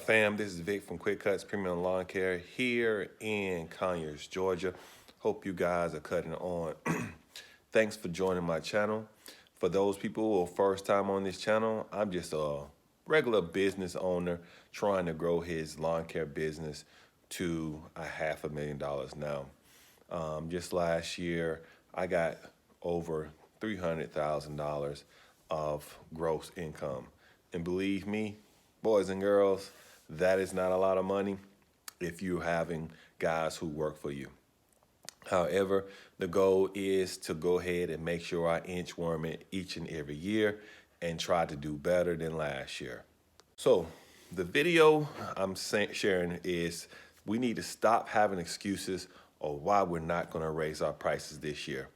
Fam? This is Vic from Quick Cuts Premium Lawn Care here in Conyers, Georgia. Hope you guys are cutting on. Thanks for joining my channel. For those people who are first time on this channel, I'm just a regular business owner trying to grow his lawn care business to $500,000 now. Just last year, I got over $300,000 of gross income. And believe me, boys and girls, that is not a lot of money if you're having guys who work for you. However, the goal is to go ahead and make sure I inchworm it each and every year and try to do better than last year. So the video I'm sharing is we need to stop having excuses of why we're not going to raise our prices this year.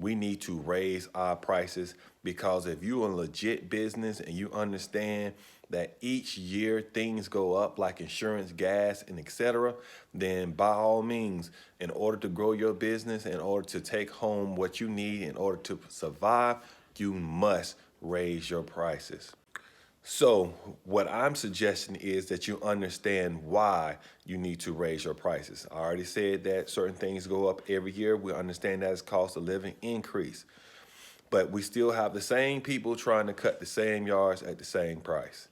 We need to raise our prices because if you're a legit business and you understand that each year things go up like insurance, gas, and etc., then by all means, in order to grow your business, in order to take home what you need, in order to survive, you must raise your prices. So what I'm suggesting is that you understand why you need to raise your prices. I already said that certain things go up every year. We understand that as cost of living increase. But we still have the same people trying to cut the same yards at the same price.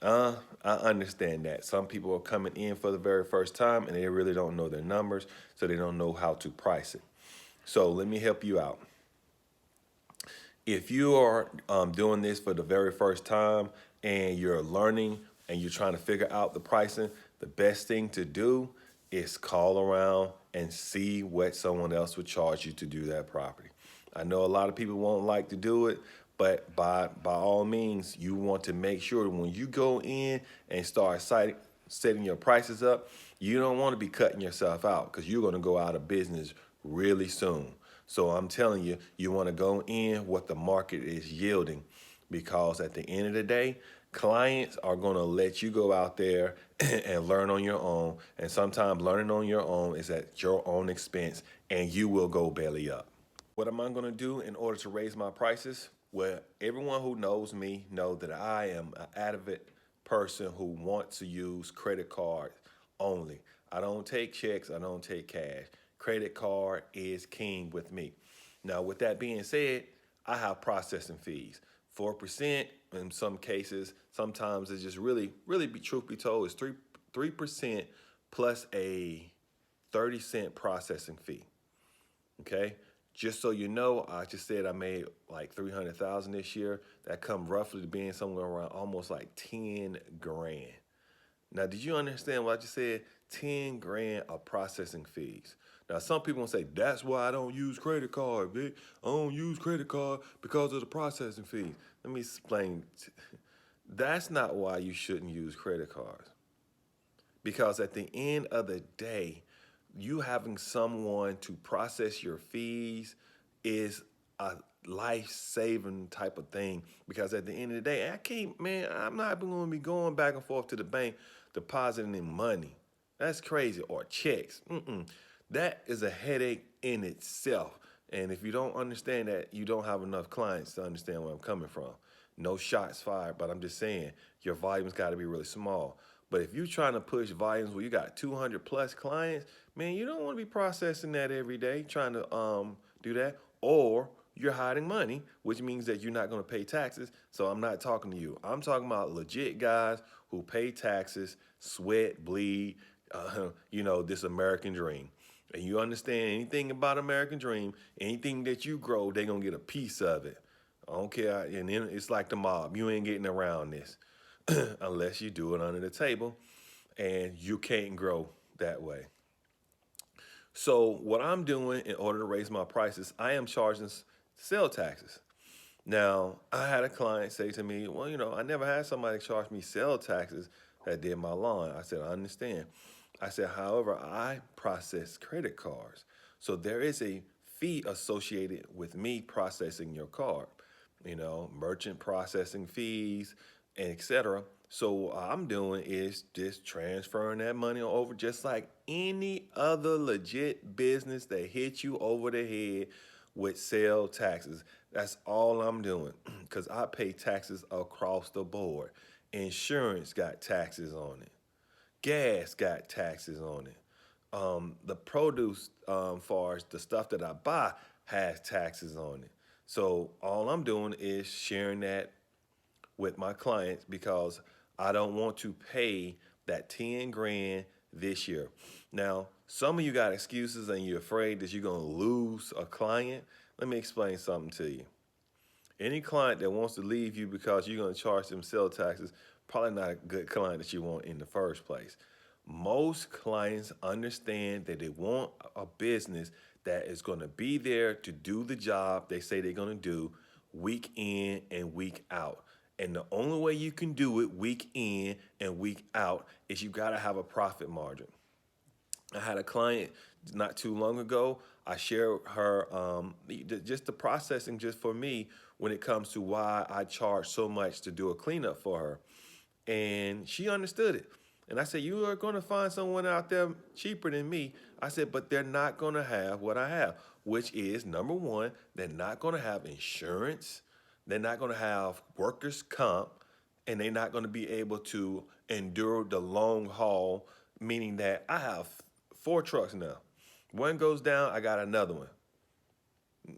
I understand that. Some people are coming in for the very first time and they really don't know their numbers, so they don't know how to price it. So let me help you out. If you are doing this for the very first time and you're learning and you're trying to figure out the pricing, the best thing to do is call around and see what someone else would charge you to do that property. I know a lot of people won't like to do it, but by all means, you want to make sure when you go in and start setting your prices up, you don't want to be cutting yourself out because you're going to go out of business really soon. So I'm telling you, you want to go in what the market is yielding, because at the end of the day, clients are going to let you go out there and learn on your own. And sometimes learning on your own is at your own expense and you will go belly up. What am I going to do in order to raise my prices? Well, everyone who knows me know that I am an avid person who wants to use credit cards only. I don't take checks. I don't take cash. Credit card is king with me. Now, with that being said, I have processing fees. 4% in some cases. Sometimes it's just really, truth be told, it's 3% plus a 30-cent processing fee. Okay? Just so you know, I just said I made like $300,000 this year. That come roughly to being somewhere around almost like 10 grand. Now, did you understand what I just said? 10 grand of processing fees. Now, some people will say, that's why I don't use credit card, Vic. I don't use credit card because of the processing fees. Let me explain. That's not why you shouldn't use credit cards. Because at the end of the day, you having someone to process your fees is a life-saving type of thing. Because at the end of the day, I'm not going to be going back and forth to the bank depositing in money. That's crazy. Or checks. That is a headache in itself. And if you don't understand that, you don't have enough clients to understand where I'm coming from. No shots fired, but I'm just saying your volume's got to be really small. But if you're trying to push volumes where you got 200 plus clients, man, you don't want to be processing that every day, trying to do that. Or you're hiding money, which means that you're not going to pay taxes. So I'm not talking to you. I'm talking about legit guys who pay taxes, sweat, bleed, this American dream. And you understand anything about American dream, anything that you grow, they're going to get a piece of it. I don't care. And then it's like the mob. You ain't getting around this unless you do it under the table, and you can't grow that way. So what I'm doing in order to raise my prices, I am charging sale taxes. Now, I had a client say to me, well, I never had somebody charge me sale taxes that did my lawn. I said, I understand. I said, however, I process credit cards. So there is a fee associated with me processing your card, merchant processing fees, and etc. So what I'm doing is just transferring that money over just like any other legit business that hits you over the head with sale taxes. That's all I'm doing because I pay taxes across the board. Insurance got taxes on it. Gas got taxes on it. The produce, far as the stuff that I buy, has taxes on it. So all I'm doing is sharing that with my clients because I don't want to pay that 10 grand this year. Now, some of you got excuses and you're afraid that you're going to lose a client. Let me explain something to you. Any client that wants to leave you because you're going to charge them sales taxes, probably not a good client that you want in the first place. Most clients understand that they want a business that is going to be there to do the job they say they're going to do week in and week out. And the only way you can do it week in and week out is you got to have a profit margin. I had a client not too long ago. I shared her just the processing just for me when it comes to why I charge so much to do a cleanup for her. And she understood it. And I said, you are going to find someone out there cheaper than me. I said, but they're not going to have what I have, which is number one, they're not going to have insurance. They're not going to have workers' comp, and they're not going to be able to endure the long haul, meaning that I have 4 trucks now. One goes down, I got another one.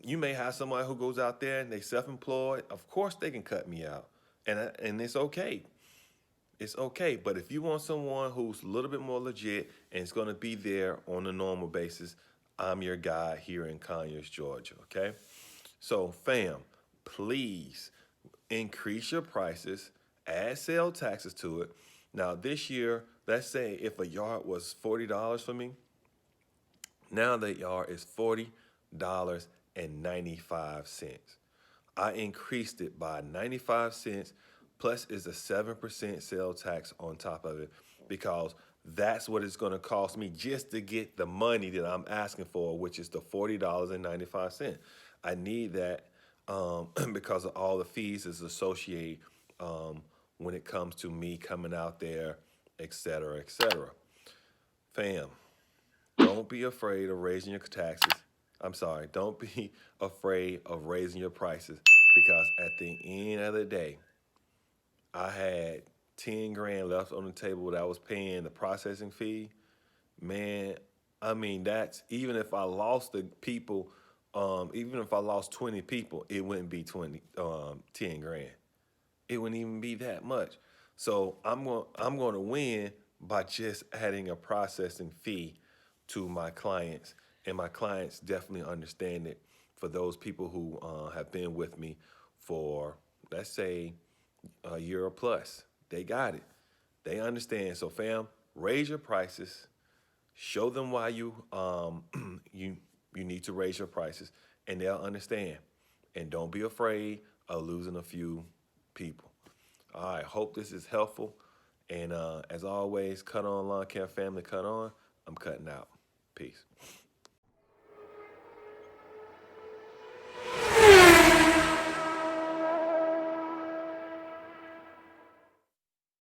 You may have somebody who goes out there and they self-employed. Of course, they can cut me out, and it's okay. It's okay. But if you want someone who's a little bit more legit and is going to be there on a normal basis, I'm your guy here in Conyers, Georgia. Okay. So, fam, please increase your prices, add sale taxes to it. Now, this year, let's say if a yard was $40 for me, now that yard is $40.95. I increased it by 95 cents, plus is a 7% sales tax on top of it, because that's what it's going to cost me just to get the money that I'm asking for, which is the $40.95. I need that because of all the fees that's associated when it comes to me coming out there, et cetera, et cetera. Fam, don't be afraid of raising your taxes. I'm sorry, don't be afraid of raising your prices, because at the end of the day, I had 10 grand left on the table that I was paying the processing fee. Man, I mean, that's even if I lost the people, even if I lost 20 people, it wouldn't be 10 grand. It wouldn't even be that much. So I'm going to win by just adding a processing fee to my clients, and my clients definitely understand it. For those people who have been with me for, let's say, a year or plus, they got it. They understand. So, fam, raise your prices. Show them why you need to raise your prices, and they'll understand. And don't be afraid of losing a few people. All right, hope this is helpful. And as always, cut on lawn care family, cut on. I'm cutting out. Peace.